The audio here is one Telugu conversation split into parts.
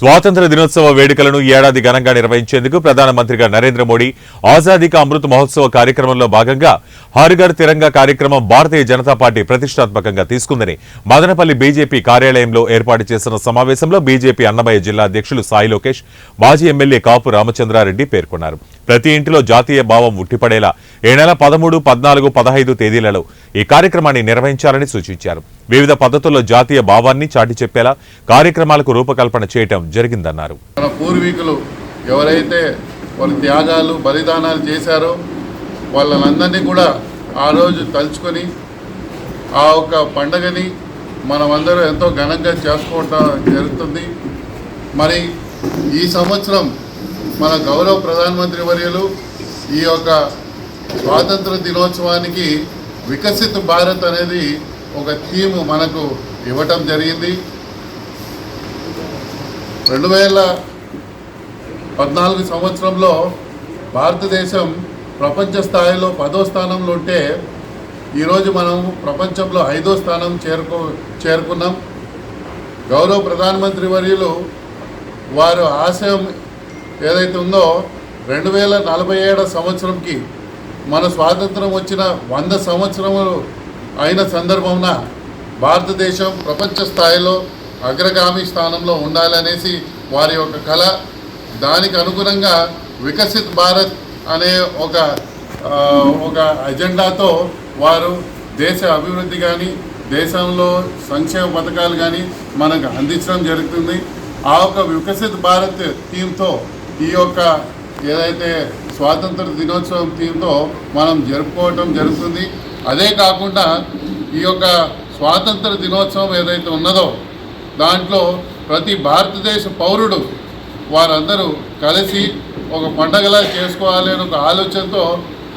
స్వాతంత్ర దినోత్సవ వేడుకలను ఏడాది ఘనంగా నిర్వహించేందుకు ప్రధానమంత్రిగా నరేంద్ర మోడీ ఆజాదీ కా అమృత్ మహోత్సవ కార్యక్రమంలో భాగంగా హర్ ఘర్ తిరంగా కార్యక్రమం భారతీయ జనతా పార్టీ ప్రతిష్టాత్మకంగా తీసుకుందని మదనపల్లి బీజేపీ కార్యాలయంలో ఏర్పాటు చేసిన సమావేశంలో బీజేపీ అన్నమయ్య జిల్లా అధ్యక్షులు సాయి లోకేష్, మాజీ ఎమ్మెల్యే కాపు రామచంద్రారెడ్డి పేర్కొన్నారు. ప్రతి ఇంటిలో జాతీయ భావం ఉట్టిపడేలా ఈ నెల 13, 14, 15 తేదీలలో ఈ కార్యక్రమాన్ని నిర్వహించాలని సూచించారు. వివిధ పద్ధతుల్లో జాతీయ భావాన్ని చాటి చెప్పేలా కార్యక్రమాలకు రూపకల్పన చేయటం జరిగిందన్నారు. మన పూర్వీకులు ఎవరైతే వాళ్ళ త్యాగాలు బలిదానాలు చేశారో వాళ్ళందరినీ కూడా ఆ రోజు తలుచుకొని ఆ ఒక్క పండగని మనమందరూ ఎంతో ఘనంగా చేసుకోవటం జరుగుతుంది. మరి ఈ సంవత్సరం మన గౌరవ ప్రధానమంత్రి వర్యులు ఈ యొక్క స్వాతంత్ర దినోత్సవానికి వికసిత్ భారత్ అనేది ఒక థీమ్ మనకు ఇవ్వటం జరిగింది. 2014 సంవత్సరంలో భారతదేశం ప్రపంచ స్థాయిలో 10వ స్థానంలో ఉంటే ఈరోజు మనం ప్రపంచంలో 5వ స్థానం చేరుకున్నాం. గౌరవ ప్రధానమంత్రి వర్యులు వారు ఆశయం ఏదైతే ఉందో 2047 సంవత్సరంకి మన స్వాతంత్రం వచ్చిన 100 సంవత్సరములు అయిన సందర్భంన భారతదేశం ప్రపంచ స్థాయిలో అగ్రగామి స్థానంలో ఉండాలనేసి వారి యొక్క కళ. దానికి అనుగుణంగా వికసిత్ భారత్ అనే ఒక అజెండాతో వారు దేశ అభివృద్ధి కానీ దేశంలో సంక్షేమ పథకాలు కానీ మనకు అందించడం జరుగుతుంది. ఆ ఒక వికసిత్ భారత్ థీమ్తో ఈ యొక్క ఏదైతే స్వాతంత్ర దినోత్సవం థీమ్తో మనం జరుపుకోవటం జరుగుతుంది. అదే కాకుండా ఈ యొక్క స్వాతంత్ర దినోత్సవం ఏదైతే ఉన్నదో దాంట్లో ప్రతి భారతదేశ పౌరుడు వారందరూ కలిసి ఒక పండగలా చేసుకోవాలి అని ఒక ఆలోచనతో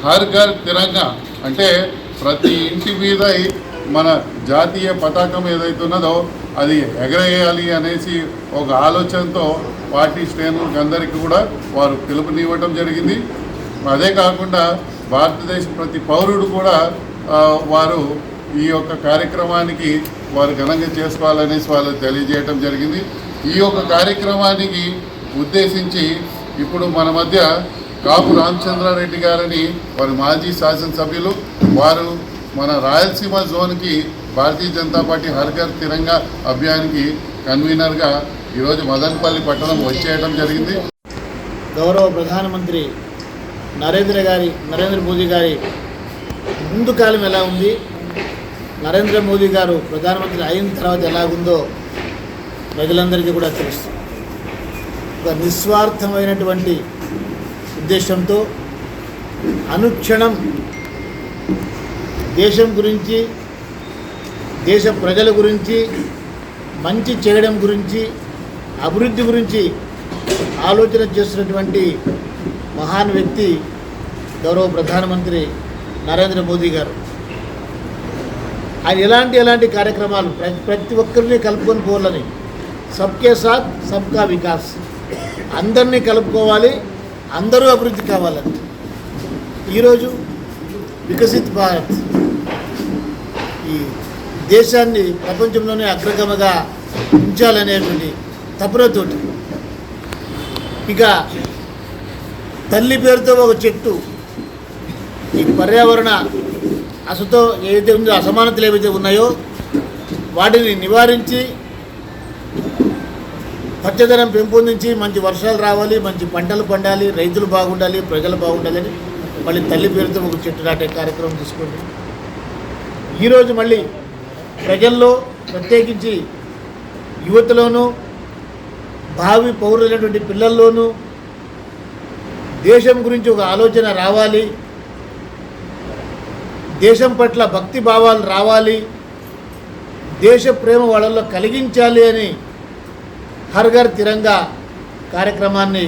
హర్ ఘర్ తిరంగా అంటే ప్రతి ఇంటి మీద మన జాతీయ పతాకం ఏదైతే ఉన్నదో అది ఎగరేయాలి అనేసి ఒక ఆలోచనతో పార్టీ శ్రేణులకు అందరికీ కూడా వారు పిలుపునివ్వటం జరిగింది. అదే కాకుండా భారతదేశ ప్రతి పౌరుడు కూడా వారు ఈ యొక్క కార్యక్రమానికి వారు ఘనంగా చేసుకోవాలనేసి వాళ్ళు తెలియజేయటం జరిగింది. ఈ యొక్క కార్యక్రమానికి ఉద్దేశించి ఇప్పుడు మన మధ్య కాపు రామచంద్రారెడ్డి గారని వారి మాజీ శాసనసభ్యులు, వారు మన రాయలసీమ జోన్కి భారతీయ జనతా పార్టీ హర్ ఘర్ తిరంగా అభియాన్కి కన్వీనర్గా ఈరోజు మదనపల్లి పట్టణం వచ్చేయడం జరిగింది. గౌరవ ప్రధానమంత్రి నరేంద్ర మోదీ గారి ముందు కాలం ఎలా ఉంది, నరేంద్ర మోదీ గారు ప్రధానమంత్రి అయిన తర్వాత ఎలాగుందో ప్రజలందరికీ కూడా తెలుస్తుంది. ఒక నిస్వార్థమైనటువంటి ఉద్దేశంతో అనుక్షణం దేశం గురించి, దేశ ప్రజల గురించి, మంచి చేయడం గురించి, అభివృద్ధి గురించి ఆలోచన చేస్తున్నటువంటి మహాన్ వ్యక్తి గౌరవ ప్రధానమంత్రి నరేంద్ర మోదీ గారు. ఆయన ఎలాంటి కార్యక్రమాలు ప్రతి ఒక్కరిని కలుపుకొని పోవాలని, సబ్కే సాత్ సబ్కా వికాస్, అందరినీ కలుపుకోవాలి, అందరూ అభివృద్ధి కావాలని. ఈరోజు వికసిత్ భారత్ ఈ దేశాన్ని ప్రపంచంలోనే అగ్రగమగా ఉంచాలనేటువంటి తపనతోటి ఇక తల్లి పేరుతో ఒక చెట్టు, ఈ పర్యావరణ ఏదైతే ఉందో అసమానతలు ఏవైతే ఉన్నాయో వాటిని నివారించి పచ్చదనం పెంపొందించి మంచి వర్షాలు రావాలి, మంచి పంటలు పండాలి, రైతులు బాగుండాలి, ప్రజలు బాగుండాలని మళ్ళీ తల్లి పేరుతో ఒక చెట్టు నాటే కార్యక్రమం తీసుకోండి. ఈరోజు మళ్ళీ ప్రజల్లో ప్రత్యేకించి యువతలోనూ భావి పౌరులైనటువంటి పిల్లల్లోనూ దేశం గురించి ఒక ఆలోచన రావాలి, దేశం పట్ల భక్తి భావాలు రావాలి, దేశ ప్రేమ వాళ్ళల్లో కలిగించాలి అని హర్ ఘర్ తిరంగా కార్యక్రమాన్ని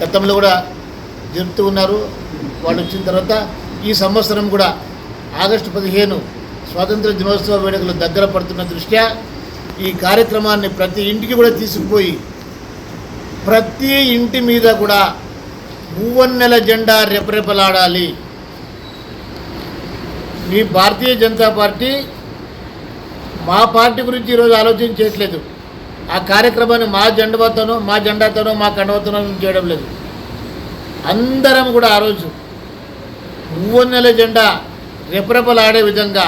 గతంలో కూడా జరుపుతూ ఉన్నారు. వాళ్ళు వచ్చిన తర్వాత ఈ సంవత్సరం కూడా ఆగస్టు 15 స్వాతంత్ర దినోత్సవ వేడుకలు దగ్గర పడుతున్న దృష్ట్యా ఈ కార్యక్రమాన్ని ప్రతి ఇంటికి కూడా తీసుకుపోయి ప్రతి ఇంటి మీద కూడా మూవన్నెల జెండా రెపరెపలాడాలి. మీ భారతీయ జనతా పార్టీ మా పార్టీ గురించి ఈరోజు ఆలోచన చేయట్లేదు. ఆ కార్యక్రమాన్ని మా జెండాతోనో మా కండవతోనో చేయడం లేదు. అందరం కూడా ఆ రోజు మూవన్నెల జెండా రెపరెపలాడే విధంగా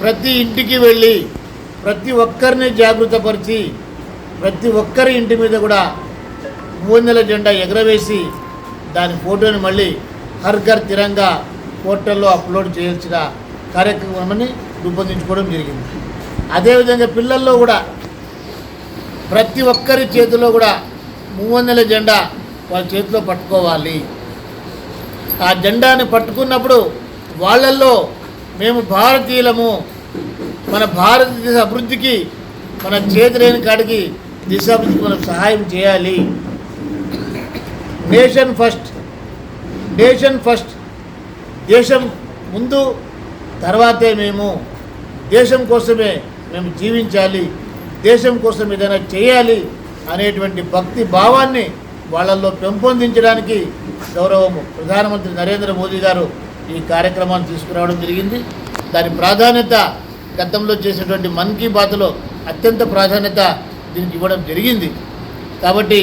ప్రతి ఇంటికి వెళ్ళి ప్రతి ఒక్కరిని జాగృతపరిచి ప్రతి ఒక్కరి ఇంటి మీద కూడా మూవన్నెల జెండా ఎగరవేసి దాని ఫోటోని మళ్ళీ హర్ ఘర్ తిరంగా పోర్టల్లో అప్లోడ్ చేయాల్సిన కార్యక్రమాన్ని రూపొందించుకోవడం జరిగింది. అదేవిధంగా పిల్లల్లో కూడా ప్రతి ఒక్కరి చేతిలో కూడా మూవన్నెల జెండా వాళ్ళ చేతిలో పట్టుకోవాలి. ఆ జెండాని పట్టుకున్నప్పుడు వాళ్ళల్లో మేము భారతీయులము, మన భారతదేశ అభివృద్ధికి మన చేతులేని కాడికి దేశాభివృద్ధికి మనం సహాయం చేయాలి. నేషన్ ఫస్ట్, దేశం ముందు, తర్వాతే మేము. దేశం కోసమే మేము జీవించాలి, దేశం కోసం ఏదైనా చేయాలి అనేటువంటి భక్తి భావాన్ని వాళ్ళల్లో పెంపొందించడానికి గౌరవము ప్రధానమంత్రి నరేంద్ర మోదీ గారు ఈ కార్యక్రమాన్ని తీసుకురావడం జరిగింది. దాని ప్రాధాన్యత గతంలో చేసేటువంటి మన్ కీ బాత్లో అత్యంత ప్రాధాన్యత దీనికి ఇవ్వడం జరిగింది. కాబట్టి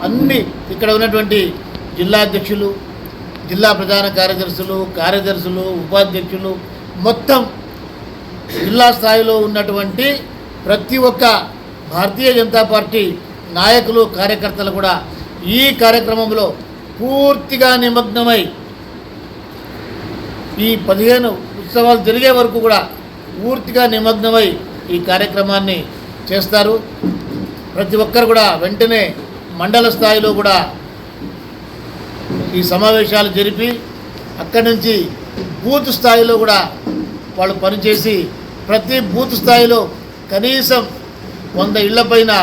అన్ని ఇక్కడ ఉన్నటువంటి జిల్లా అధ్యక్షులు, జిల్లా ప్రధాన కార్యదర్శులు, ఉపాధ్యక్షులు, మొత్తం జిల్లా స్థాయిలో ఉన్నటువంటి ప్రతి ఒక్క భారతీయ జనతా పార్టీ నాయకులు, కార్యకర్తలు కూడా ఈ కార్యక్రమంలో పూర్తిగా నిమగ్నమై ఈ 15 ఉత్సవాలు జరిగే వరకు కూడా పూర్తిగా నిమగ్నమై ఈ కార్యక్రమాన్ని చేస్తారు. ప్రతి ఒక్కరు కూడా వెంటనే మండల స్థాయిలో కూడా ఈ సమావేశాలు జరిపి అక్కడి నుంచి బూత్ స్థాయిలో కూడా వాళ్ళు పనిచేసి ప్రతి బూత్ స్థాయిలో కనీసం 100 ఇళ్లపైన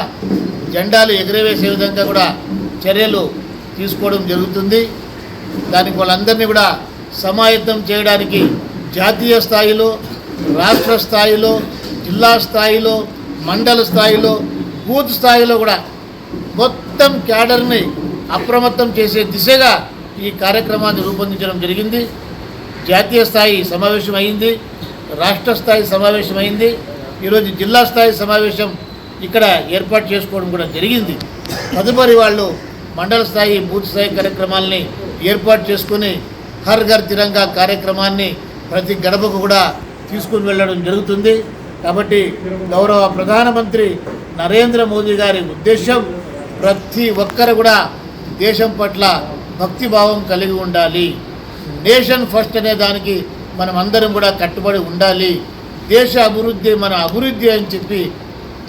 జెండాలు ఎగురవేసే విధంగా కూడా చర్యలు తీసుకోవడం జరుగుతుంది. దానికి వాళ్ళందరినీ కూడా సమాయత్తం చేయడానికి జాతీయ స్థాయిలో, రాష్ట్ర స్థాయిలో, జిల్లా స్థాయిలో, మండల స్థాయిలో, బూత్ స్థాయిలో కూడా మొత్తం క్యాడర్ని అప్రమత్తం చేసే దిశగా ఈ కార్యక్రమాన్ని రూపొందించడం జరిగింది. జాతీయ స్థాయి సమావేశం అయింది, రాష్ట్ర స్థాయి సమావేశం అయింది, ఈరోజు జిల్లా స్థాయి సమావేశం ఇక్కడ ఏర్పాటు చేసుకోవడం కూడా జరిగింది. తదుపరి వాళ్ళు మండల స్థాయి, బూత్ స్థాయి కార్యక్రమాలని ఏర్పాటు చేసుకుని హర్ ఘర్ తిరంగా కార్యక్రమాన్ని ప్రతి గడపకు కూడా తీసుకుని వెళ్ళడం జరుగుతుంది. కాబట్టి గౌరవ ప్రధానమంత్రి నరేంద్ర మోదీ గారి ఉద్దేశం ప్రతి ఒక్కరు కూడా దేశం పట్ల భక్తిభావం కలిగి ఉండాలి. నేషన్ ఫస్ట్ అనే దానికి మనం అందరం కూడా కట్టుబడి ఉండాలి. దేశ అభివృద్ధి మన అభివృద్ధి అని చెప్పి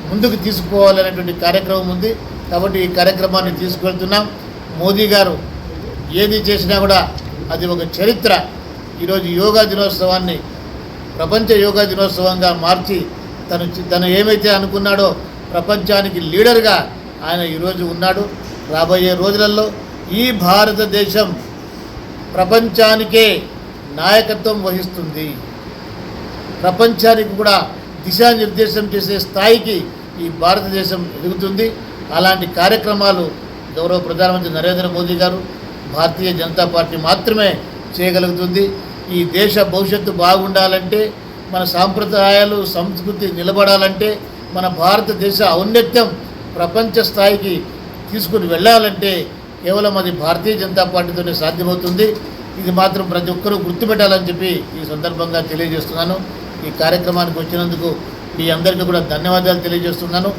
ముందుకు తీసుకుపోవాలనేటువంటి కార్యక్రమం ఉంది. కాబట్టి ఈ కార్యక్రమాన్ని తీసుకెళ్తున్నాం. మోదీ గారు ఏది చేసినా కూడా అది ఒక చరిత్ర. ఈరోజు యోగా దినోత్సవాన్ని ప్రపంచ యోగా దినోత్సవంగా మార్చి తను ఏమైతే అనుకున్నాడో ప్రపంచానికి లీడర్గా ఆయన ఈరోజు ఉన్నాడు. రాబోయే రోజులలో ఈ భారతదేశం ప్రపంచానికే నాయకత్వం వహిస్తుంది. ప్రపంచానికి కూడా దిశానిర్దేశం చేసే స్థాయికి ఈ భారతదేశం ఎదుగుతుంది. అలాంటి కార్యక్రమాలు గౌరవ ప్రధానమంత్రి నరేంద్ర మోదీ గారు, భారతీయ జనతా పార్టీ మాత్రమే చేయగలుగుతుంది. ఈ దేశ భవిష్యత్తు బాగుండాలంటే, మన సాంప్రదాయాలు, సంస్కృతి నిలబడాలంటే, మన భారతదేశ ఔన్నత్యం ప్రపంచ స్థాయికి తీసుకుని వెళ్ళాలంటే కేవలం అది భారతీయ జనతా పార్టీతోనే సాధ్యమవుతుంది. ఇది మాత్రం ప్రతి ఒక్కరూ గుర్తుపెట్టాలని చెప్పి ఈ సందర్భంగా తెలియజేస్తున్నాను. ఈ కార్యక్రమానికి వచ్చినందుకు మీ అందరికీ కూడా ధన్యవాదాలు తెలియజేస్తున్నాను.